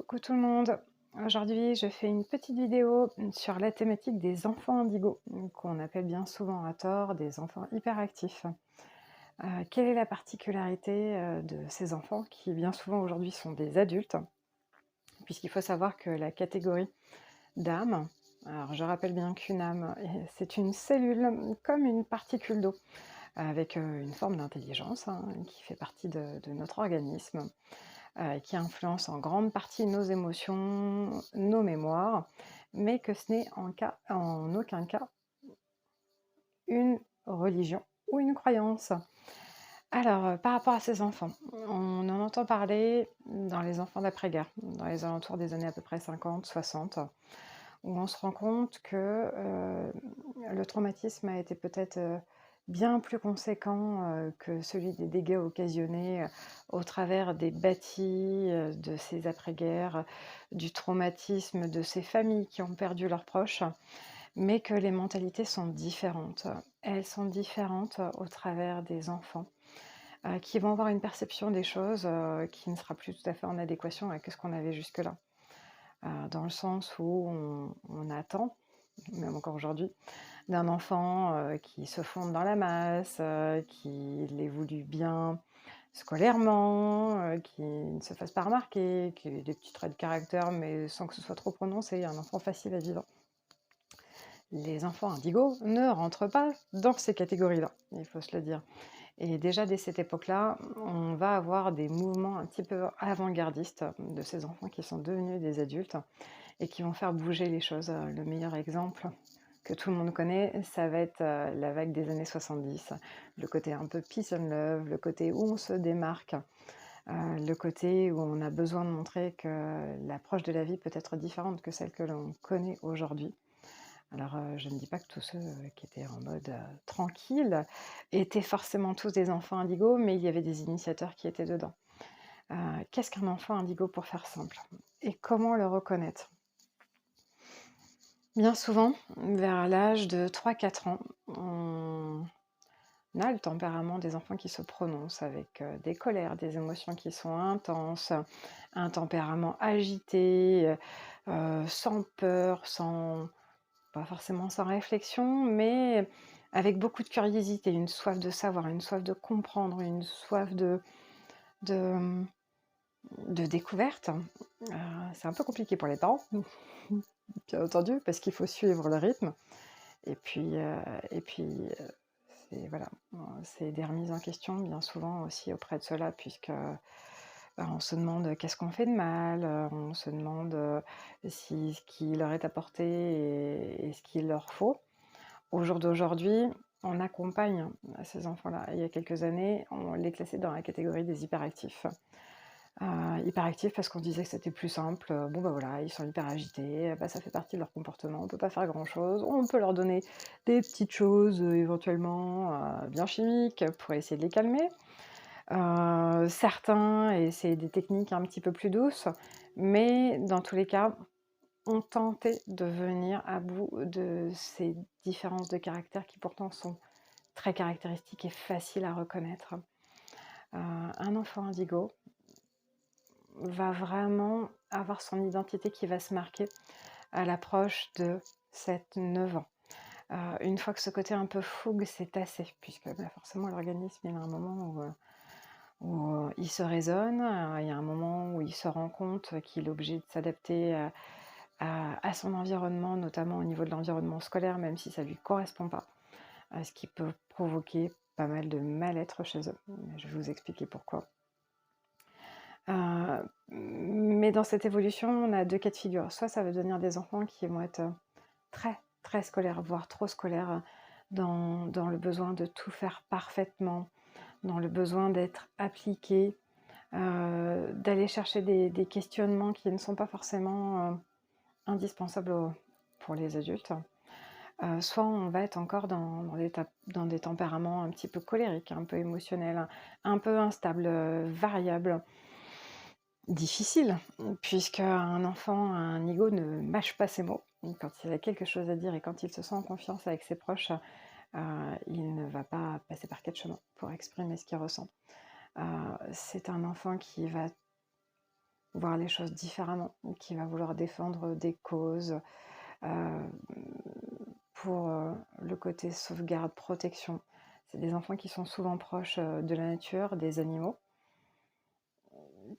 Coucou tout le monde. Aujourd'hui, je fais une petite vidéo sur la thématique des enfants indigos, qu'on appelle bien souvent à tort des enfants hyperactifs. Quelle est la particularité de ces enfants qui bien souvent aujourd'hui sont des adultes, puisqu'il faut savoir que la catégorie d'âme, alors je rappelle bien qu'une âme, c'est une cellule comme une particule d'eau, avec une forme d'intelligence qui fait partie de notre organisme, qui influence en grande partie nos émotions, nos mémoires, mais que ce n'est en aucun cas une religion ou une croyance. Alors, par rapport à ces enfants, on en entend parler dans les enfants d'après-guerre, dans les alentours des années à peu près 50-60, où on se rend compte que le traumatisme a été peut-être bien plus conséquent que celui des dégâts occasionnés au travers des bâtis de ces après-guerres, du traumatisme de ces familles qui ont perdu leurs proches, mais que les mentalités sont différentes. Elles sont différentes au travers des enfants qui vont avoir une perception des choses qui ne sera plus tout à fait en adéquation avec ce qu'on avait jusque-là. Dans le sens où on attend, même encore aujourd'hui, d'un enfant qui se fonde dans la masse, qu'il évolue bien scolairement, qui ne se fasse pas remarquer, qui ait des petits traits de caractère, mais sans que ce soit trop prononcé, un enfant facile à vivre. Les enfants indigos ne rentrent pas dans ces catégories-là, il faut se le dire. Et déjà dès cette époque-là, on va avoir des mouvements un petit peu avant-gardistes de ces enfants qui sont devenus des adultes et qui vont faire bouger les choses. Le meilleur exemple que tout le monde connaît, ça va être la vague des années 70, le côté un peu peace and love, le côté où on se démarque, le côté où on a besoin de montrer que l'approche de la vie peut être différente que celle que l'on connaît aujourd'hui. Alors, je ne dis pas que tous ceux qui étaient en mode tranquille étaient forcément tous des enfants indigos, mais il y avait des initiateurs qui étaient dedans. Qu'est-ce qu'un enfant indigo pour faire simple? Et comment le reconnaître? Bien souvent, vers l'âge de 3-4 ans, on a le tempérament des enfants qui se prononcent avec des colères, des émotions qui sont intenses, un tempérament agité, sans peur, pas forcément sans réflexion, mais avec beaucoup de curiosité, une soif de savoir, une soif de comprendre, une soif de, de découverte. C'est un peu compliqué pour les parents, bien entendu, parce qu'il faut suivre le rythme. Et puis, c'est voilà, c'est des remises en question bien souvent aussi auprès de ceux-là, puisque on se demande qu'est-ce qu'on fait de mal, on se demande si ce qui leur est apporté est ce qu'il leur faut. Au jour d'aujourd'hui, on accompagne ces enfants-là. Il y a quelques années, on les classait dans la catégorie des hyperactifs. Hyperactifs parce qu'on disait que c'était plus simple. Bon, bah voilà, ils sont hyper agités, bah, ça fait partie de leur comportement, on peut pas faire grand-chose. On peut leur donner des petites choses, éventuellement bien chimiques pour essayer de les calmer. Certains essaient des techniques un petit peu plus douces, mais dans tous les cas, on tentait de venir à bout de ces différences de caractère qui pourtant sont très caractéristiques et faciles à reconnaître. Un enfant indigo va vraiment avoir son identité qui va se marquer à l'approche de 7-9 ans. Une fois que ce côté un peu fougue s'est tassé, puisque bah, forcément l'organisme il a un moment où il se raisonne, il y a un moment où il se rend compte qu'il est obligé de s'adapter à son environnement, notamment au niveau de l'environnement scolaire, même si ça ne lui correspond pas, ce qui peut provoquer pas mal de mal-être chez eux. Je vais vous expliquer pourquoi. Mais dans cette évolution, on a deux cas de figure. Soit ça va devenir des enfants qui vont être très, très scolaires, voire trop scolaires, dans le besoin de tout faire parfaitement, dans le besoin d'être appliqués, d'aller chercher des questionnements qui ne sont pas forcément indispensables pour les adultes. Soit on va être encore dans des tempéraments un petit peu colériques, un peu émotionnels, un peu instables, variables, difficiles, puisque un enfant, un ego ne mâche pas ses mots. Quand il a quelque chose à dire et quand il se sent en confiance avec ses proches, il ne va pas passer par 4 chemins pour exprimer ce qu'il ressent. C'est un enfant qui va voir les choses différemment, qui va vouloir défendre des causes euh, pour le côté sauvegarde, protection. C'est des enfants qui sont souvent proches de la nature, des animaux,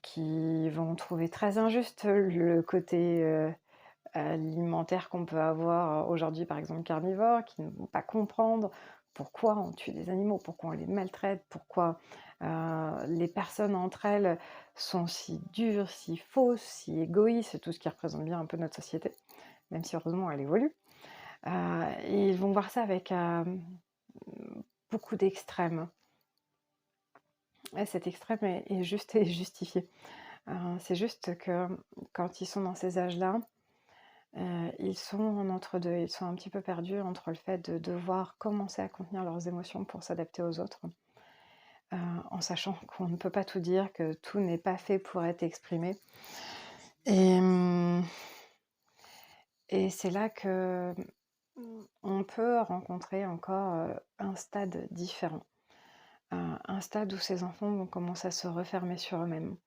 qui vont trouver très injuste le côté alimentaire qu'on peut avoir aujourd'hui, par exemple carnivores, qui ne vont pas comprendre pourquoi on tue des animaux, pourquoi on les maltraite, pourquoi les personnes entre elles sont si dures, si fausses, si égoïstes, tout ce qui représente bien un peu notre société, même si heureusement elle évolue. Et ils vont voir ça avec beaucoup d'extrêmes. Et cet extrême est juste et justifié. C'est juste que quand ils sont dans ces âges-là, ils sont en entre-deux, ils sont un petit peu perdus entre le fait de devoir commencer à contenir leurs émotions pour s'adapter aux autres, en sachant qu'on ne peut pas tout dire, que tout n'est pas fait pour être exprimé. Et, et c'est là que on peut rencontrer encore un stade différent, un stade où ces enfants vont commencer à se refermer sur eux-mêmes,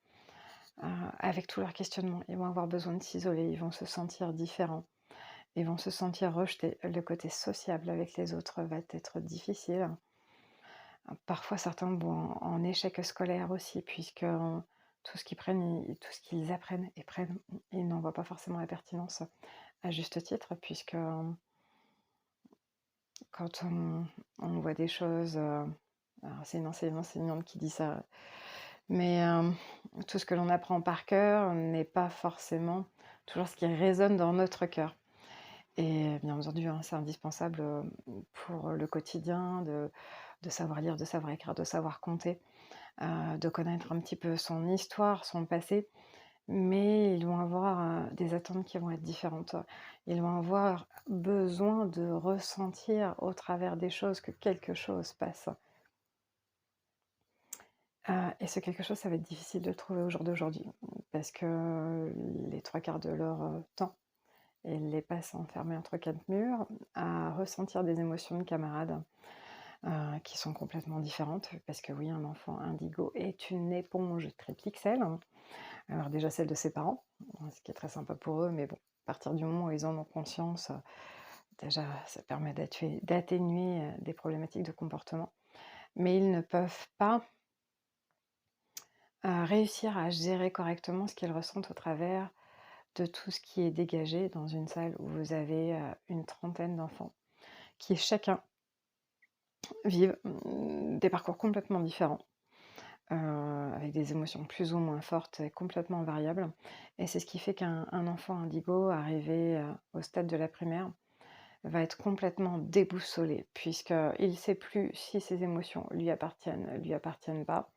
avec tous leurs questionnements. Ils vont avoir besoin de s'isoler, ils vont se sentir différents. Ils vont se sentir rejetés. Le côté sociable avec les autres va être difficile. Parfois, certains vont en échec scolaire aussi, puisque tout ce qu'ils prennent, tout ce qu'ils apprennent et prennent, ils n'en voient pas forcément la pertinence à juste titre, puisque quand on voit des choses, alors c'est une enseignante qui dit ça, mais tout ce que l'on apprend par cœur n'est pas forcément toujours ce qui résonne dans notre cœur. Et bien entendu, c'est indispensable pour le quotidien de savoir lire, de savoir écrire, de savoir compter, de connaître un petit peu son histoire, son passé, mais ils vont avoir des attentes qui vont être différentes. Ils vont avoir besoin de ressentir au travers des choses que quelque chose passe. Et ce quelque chose, ça va être difficile de le trouver au jour d'aujourd'hui, parce que les 3/4 de leur temps, et les passe enfermés entre 4 murs, à ressentir des émotions de camarades qui sont complètement différentes. Parce que oui, un enfant indigo est une éponge tripixel. Alors déjà celle de ses parents, ce qui est très sympa pour eux, mais bon, à partir du moment où ils en ont conscience, déjà ça permet d'atténuer des problématiques de comportement. Mais ils ne peuvent pas réussir à gérer correctement ce qu'ils ressentent au travers de tout ce qui est dégagé dans une salle où vous avez une trentaine d'enfants qui chacun vivent des parcours complètement différents, avec des émotions plus ou moins fortes et complètement variables. Et c'est ce qui fait qu'un enfant indigo arrivé au stade de la primaire va être complètement déboussolé, puisqu'il ne sait plus si ses émotions lui appartiennent pas.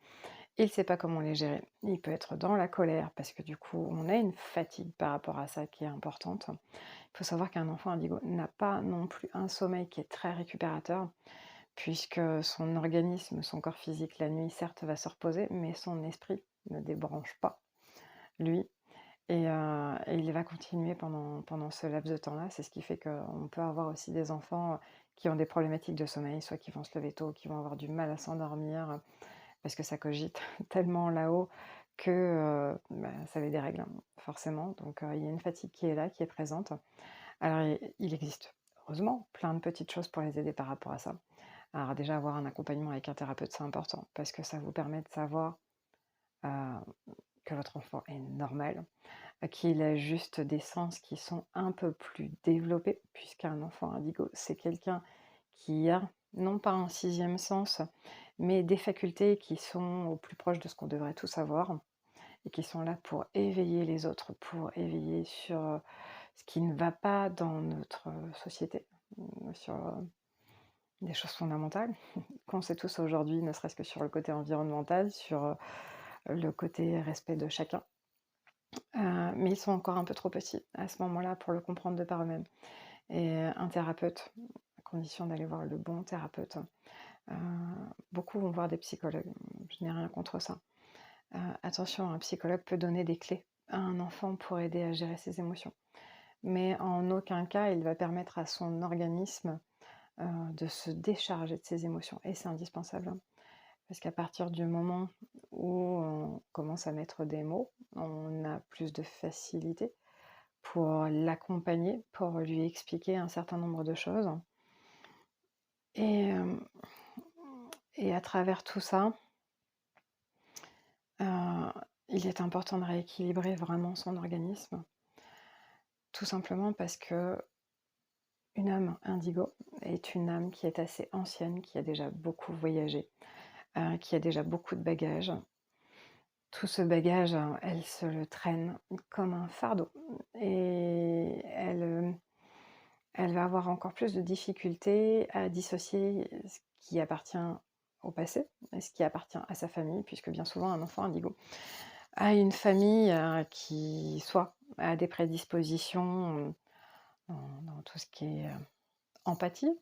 Il ne sait pas comment les gérer. Il peut être dans la colère, parce que du coup, on a une fatigue par rapport à ça qui est importante. Il faut savoir qu'un enfant indigo n'a pas non plus un sommeil qui est très récupérateur, puisque son organisme, son corps physique, la nuit, certes, va se reposer, mais son esprit ne débranche pas, lui. Et il va continuer pendant ce laps de temps-là. C'est ce qui fait qu'on peut avoir aussi des enfants qui ont des problématiques de sommeil, soit qui vont se lever tôt, qui vont avoir du mal à s'endormir, parce que ça cogite tellement là-haut que ça les dérègle, forcément. Donc il y a une fatigue qui est là, qui est présente. Alors il existe, heureusement, plein de petites choses pour les aider par rapport à ça. Alors déjà, avoir un accompagnement avec un thérapeute, c'est important, parce que ça vous permet de savoir que votre enfant est normal, qu'il a juste des sens qui sont un peu plus développés, puisqu'un enfant indigo, c'est quelqu'un qui a, non pas un sixième sens, mais des facultés qui sont au plus proche de ce qu'on devrait tous avoir, et qui sont là pour éveiller les autres, pour éveiller sur ce qui ne va pas dans notre société, sur des choses fondamentales qu'on sait tous aujourd'hui, ne serait-ce que sur le côté environnemental, sur le côté respect de chacun. Mais ils sont encore un peu trop petits à ce moment-là pour le comprendre de par eux-mêmes. Et un thérapeute, à condition d'aller voir le bon thérapeute, beaucoup vont voir des psychologues, je n'ai rien contre ça. Attention, un psychologue peut donner des clés à un enfant pour aider à gérer ses émotions. Mais en aucun cas, il va permettre à son organisme de se décharger de ses émotions. Et c'est indispensable, Parce qu'à partir du moment où on commence à mettre des mots, on a plus de facilité pour l'accompagner, pour lui expliquer un certain nombre de choses. Et, et à travers tout ça, il est important de rééquilibrer vraiment son organisme. Tout simplement parce que une âme indigo est une âme qui est assez ancienne, qui a déjà beaucoup voyagé, qui a déjà beaucoup de bagages. Tout ce bagage, elle se le traîne comme un fardeau et elle va avoir encore plus de difficultés à dissocier ce qui appartient au passé et ce qui appartient à sa famille, puisque bien souvent un enfant indigo a une famille qui soit a des prédispositions dans tout ce qui est empathie,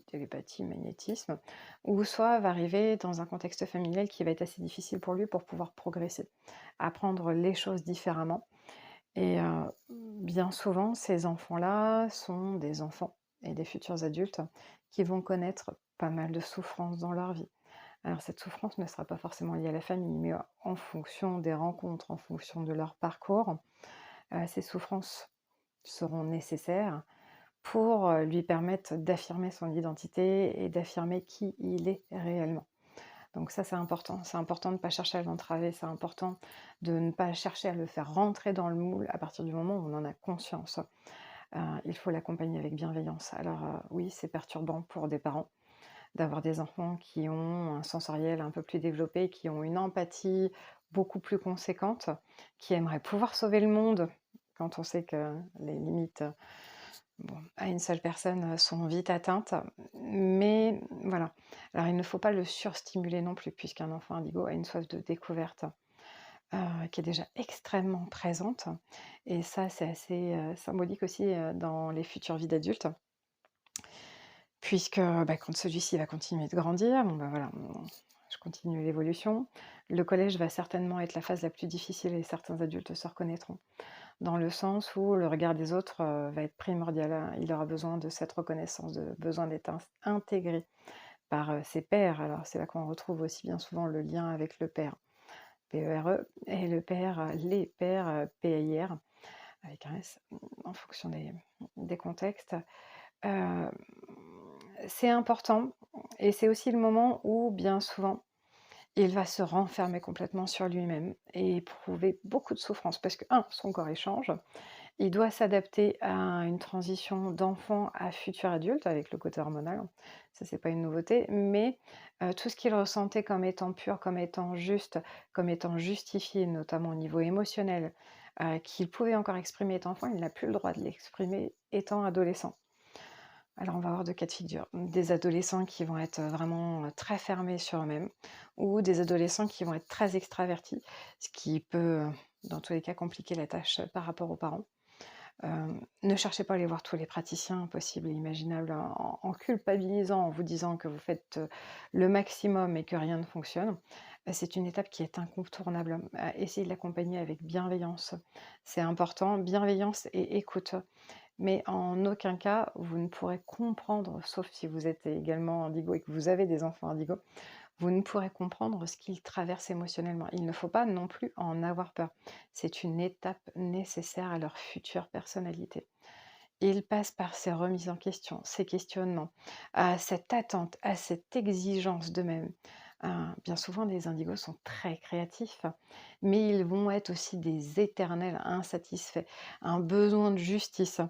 télépathie, magnétisme, ou soit va arriver dans un contexte familial qui va être assez difficile pour lui pour pouvoir progresser, apprendre les choses différemment. Et bien souvent, ces enfants-là sont des enfants et des futurs adultes qui vont connaître pas mal de souffrances dans leur vie. Alors cette souffrance ne sera pas forcément liée à la famille, mais en fonction des rencontres, en fonction de leur parcours, ces souffrances seront nécessaires pour lui permettre d'affirmer son identité et d'affirmer qui il est réellement. Donc ça, c'est important. C'est important de ne pas chercher à l'entraver, c'est important de ne pas chercher à le faire rentrer dans le moule à partir du moment où on en a conscience. Il faut l'accompagner avec bienveillance. Alors oui, c'est perturbant pour des parents d'avoir des enfants qui ont un sensoriel un peu plus développé, qui ont une empathie beaucoup plus conséquente, qui aimeraient pouvoir sauver le monde quand on sait que les limites à une seule personne sont vite atteintes. Mais voilà. Alors il ne faut pas le surstimuler non plus, puisqu'un enfant indigo a une soif de découverte qui est déjà extrêmement présente. Et ça, c'est assez symbolique aussi dans les futures vies d'adultes. Puisque quand celui-ci va continuer de grandir, voilà, je continue l'évolution. Le collège va certainement être la phase la plus difficile et certains adultes se reconnaîtront. Dans le sens où le regard des autres va être primordial, hein. Il aura besoin de cette reconnaissance, de besoin d'être intégré par ses pairs. Alors c'est là qu'on retrouve aussi bien souvent le lien avec le père, P-E-R-E, et le père, les pères, P-A-I-R, avec un S, en fonction des contextes. Euh, c'est important et c'est aussi le moment où bien souvent il va se renfermer complètement sur lui-même et éprouver beaucoup de souffrance parce que, son corps échange, il doit s'adapter à une transition d'enfant à futur adulte avec le côté hormonal. Ça, c'est pas une nouveauté, mais tout ce qu'il ressentait comme étant pur, comme étant juste, comme étant justifié, notamment au niveau émotionnel, qu'il pouvait encore exprimer étant enfant, il n'a plus le droit de l'exprimer étant adolescent. Alors on va avoir deux cas de figure. Des adolescents qui vont être vraiment très fermés sur eux-mêmes ou des adolescents qui vont être très extravertis, ce qui peut, dans tous les cas, compliquer la tâche par rapport aux parents. Ne cherchez pas à aller voir tous les praticiens possibles et imaginables en culpabilisant, en vous disant que vous faites le maximum et que rien ne fonctionne. C'est une étape qui est incontournable. Essayez de l'accompagner avec bienveillance. C'est important, bienveillance et écoute. Mais en aucun cas, vous ne pourrez comprendre, sauf si vous êtes également indigo et que vous avez des enfants indigo, vous ne pourrez comprendre ce qu'ils traversent émotionnellement. Il ne faut pas non plus en avoir peur. C'est une étape nécessaire à leur future personnalité. Ils passent par ces remises en question, ces questionnements, à cette attente, à cette exigence d'eux-mêmes. Bien souvent, les indigos sont très créatifs, mais ils vont être aussi des éternels insatisfaits, un besoin de justice,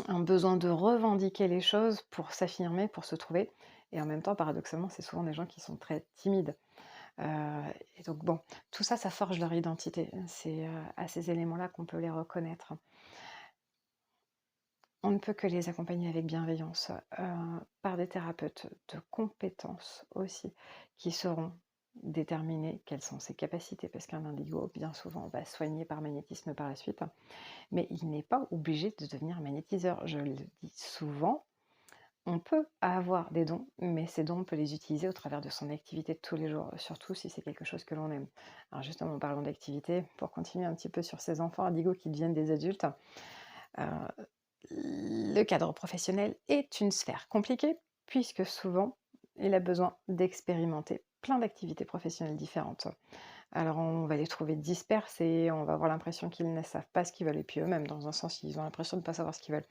un besoin de revendiquer les choses pour s'affirmer, pour se trouver. Et en même temps, paradoxalement, c'est souvent des gens qui sont très timides. Et donc bon, tout ça, ça forge leur identité. C'est à ces éléments-là qu'on peut les reconnaître. On ne peut que les accompagner avec bienveillance, par des thérapeutes de compétences aussi, qui sauront déterminer quelles sont ses capacités, parce qu'un indigo, bien souvent, va soigner par magnétisme par la suite, mais il n'est pas obligé de devenir magnétiseur. Je le dis souvent, on peut avoir des dons, mais ces dons, on peut les utiliser au travers de son activité de tous les jours, surtout si c'est quelque chose que l'on aime. Alors justement, en parlant d'activité, pour continuer un petit peu sur ces enfants indigos qui deviennent des adultes, le cadre professionnel est une sphère compliquée, puisque souvent, il a besoin d'expérimenter plein d'activités professionnelles différentes. Alors on va les trouver dispersés, on va avoir l'impression qu'ils ne savent pas ce qu'ils veulent et puis eux-mêmes dans un sens, ils ont l'impression de ne pas savoir ce qu'ils veulent.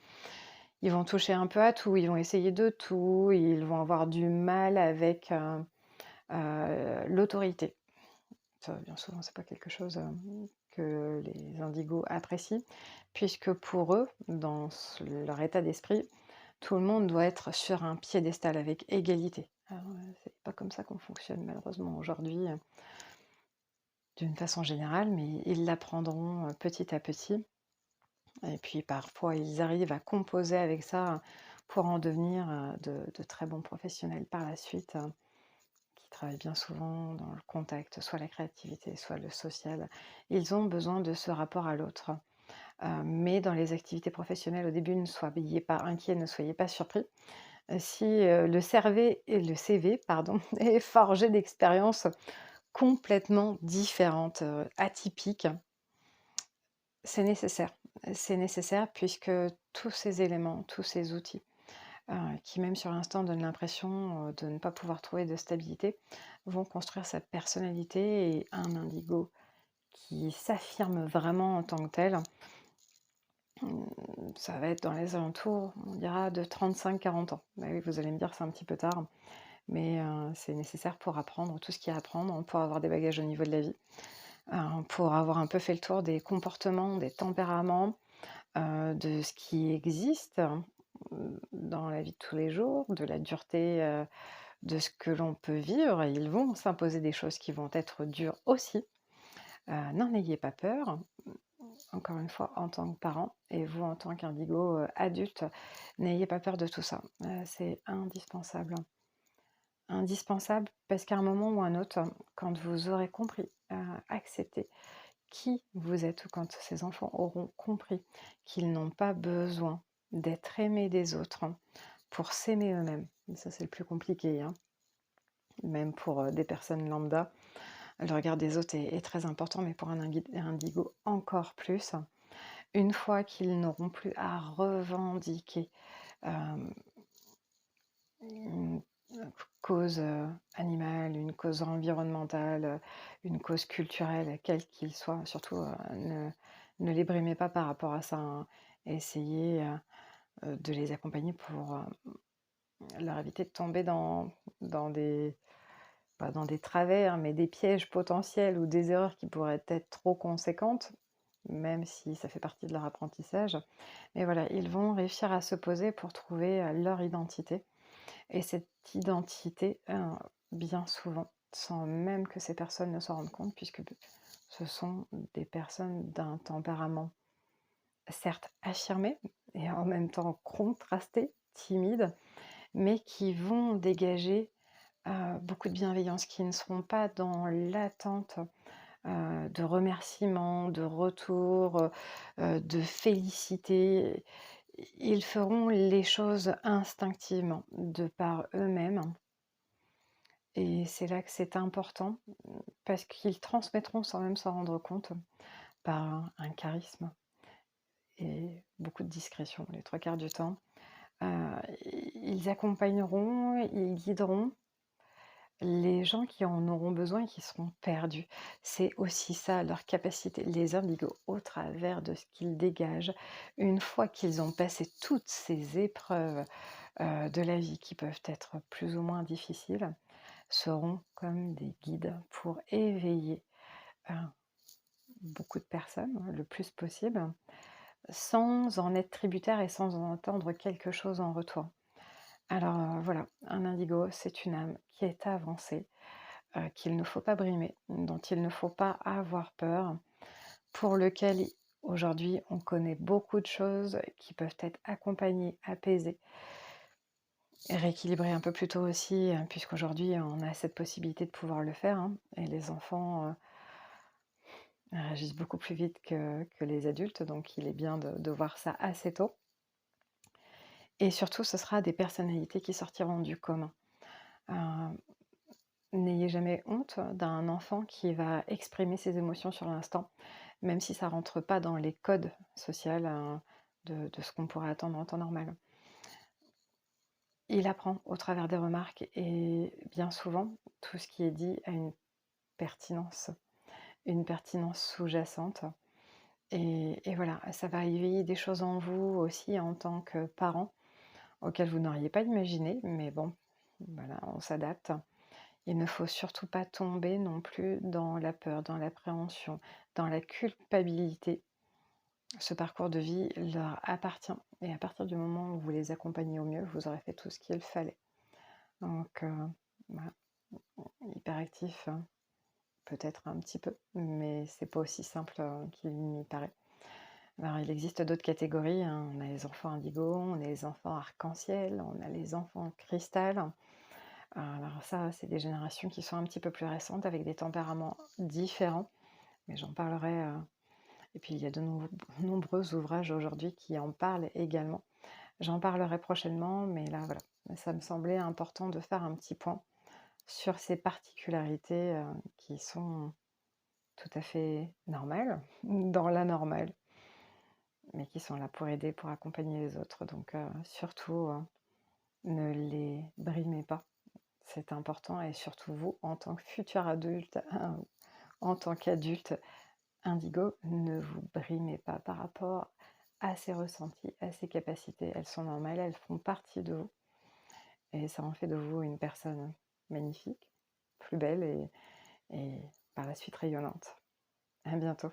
Ils vont toucher un peu à tout, ils vont essayer de tout, ils vont avoir du mal avec, l'autorité. Ça, bien souvent, c'est pas quelque chose, que les indigos apprécient, puisque pour eux, dans leur état d'esprit, tout le monde doit être sur un piédestal avec égalité. Alors, c'est pas comme ça qu'on fonctionne malheureusement aujourd'hui, d'une façon générale, mais ils l'apprendront petit à petit. Et puis parfois, ils arrivent à composer avec ça pour en devenir de très bons professionnels par la suite, qui travaillent bien souvent dans le contact, soit la créativité, soit le social. Ils ont besoin de ce rapport à l'autre. Mais dans les activités professionnelles, au début, ne soyez pas inquiets, ne soyez pas surpris. Si le CV pardon, est forgé d'expériences complètement différentes, atypiques, c'est nécessaire. C'est nécessaire puisque tous ces éléments, tous ces outils, qui même sur l'instant donnent l'impression, de ne pas pouvoir trouver de stabilité, vont construire sa personnalité et un indigo qui s'affirme vraiment en tant que tel, ça va être dans les alentours, on dira de 35-40 ans. Bah oui, vous allez me dire: «C'est un petit peu tard», mais c'est nécessaire pour apprendre tout ce qu'il y a à apprendre, pour avoir des bagages au niveau de la vie, pour avoir un peu fait le tour des comportements, des tempéraments, de ce qui existe, dans la vie de tous les jours, de la dureté, de ce que l'on peut vivre et ils vont s'imposer des choses qui vont être dures aussi. N'en ayez pas peur, encore une fois, en tant que parent et vous en tant qu'indigo, adulte, n'ayez pas peur de tout ça. C'est indispensable. Indispensable parce qu'à un moment ou un autre, quand vous aurez compris, accepté qui vous êtes ou quand ces enfants auront compris qu'ils n'ont pas besoin d'être aimés des autres pour s'aimer eux-mêmes. Et ça, c'est le plus compliqué, hein, même pour des personnes lambda. Le regard des autres est très important, mais pour un indigo encore plus. Une fois qu'ils n'auront plus à revendiquer une cause animale, une cause environnementale, une cause culturelle, quel qu'il soit, surtout ne les brimez pas par rapport à ça, hein. Essayez de les accompagner pour leur éviter de tomber dans des, pas dans des travers, mais des pièges potentiels ou des erreurs qui pourraient être trop conséquentes, même si ça fait partie de leur apprentissage. Mais voilà, ils vont réussir à se poser pour trouver leur identité. Et cette identité, bien souvent, sans même que ces personnes ne s'en rendent compte, puisque ce sont des personnes d'un tempérament certes affirmé et en même temps contrasté, timide, mais qui vont dégager beaucoup de bienveillance, qui ne seront pas dans l'attente de remerciements, de retours, de félicité. Ils feront les choses instinctivement, de par eux-mêmes. Et c'est là que c'est important, parce qu'ils transmettront sans même s'en rendre compte, par un charisme et beaucoup de discrétion, les 3/4 du temps. Ils accompagneront, ils guideront les gens qui en auront besoin et qui seront perdus. C'est aussi ça leur capacité, les indigos, au travers de ce qu'ils dégagent, une fois qu'ils ont passé toutes ces épreuves, de la vie qui peuvent être plus ou moins difficiles, seront comme des guides pour éveiller, heu, beaucoup de personnes, le plus possible, sans en être tributaire et sans en attendre quelque chose en retour. Alors, voilà, un indigo, c'est une âme qui est avancée, qu'il ne faut pas brimer, dont il ne faut pas avoir peur, pour lequel aujourd'hui on connaît beaucoup de choses qui peuvent être accompagnées, apaisées et rééquilibrées un peu plus tôt aussi, puisqu'aujourd'hui on a cette possibilité de pouvoir le faire, hein, et les enfants réagissent beaucoup plus vite que les adultes, donc il est bien de voir ça assez tôt. Et surtout, ce sera des personnalités qui sortiront du commun. Euh, N'ayez jamais honte d'un enfant qui va exprimer ses émotions sur l'instant, même si ça rentre pas dans les codes sociaux de ce qu'on pourrait attendre en temps normal. Il apprend au travers des remarques et bien souvent, tout ce qui est dit a pertinence une pertinence sous-jacente et voilà, ça va éveiller des choses en vous aussi en tant que parent, auxquelles vous n'auriez pas imaginé, mais bon, voilà, on s'adapte. Il ne faut surtout pas tomber non plus dans la peur, dans l'appréhension, dans la culpabilité. Ce parcours de vie leur appartient et à partir du moment où vous les accompagnez au mieux, vous aurez fait tout ce qu'il fallait. Donc voilà, hyperactif, peut-être un petit peu, mais c'est pas aussi simple, qu'il n'y paraît. Alors il existe d'autres catégories, hein. On a les enfants indigo, on a les enfants arc-en-ciel, on a les enfants cristal. Alors ça, c'est des générations qui sont un petit peu plus récentes avec des tempéraments différents, mais j'en parlerai, et puis il y a de nombreux ouvrages aujourd'hui qui en parlent également. J'en parlerai prochainement, mais là voilà, ça me semblait important de faire un petit point sur ces particularités, qui sont tout à fait normales, dans la normale, mais qui sont là pour aider, pour accompagner les autres. Donc surtout, ne les brimez pas, c'est important et surtout vous, en tant que futur adulte, en tant qu'adulte indigo, ne vous brimez pas par rapport à ces ressentis, à ces capacités. Elles sont normales, elles font partie de vous et ça en fait de vous une personne magnifique, plus belle et par la suite rayonnante. À bientôt.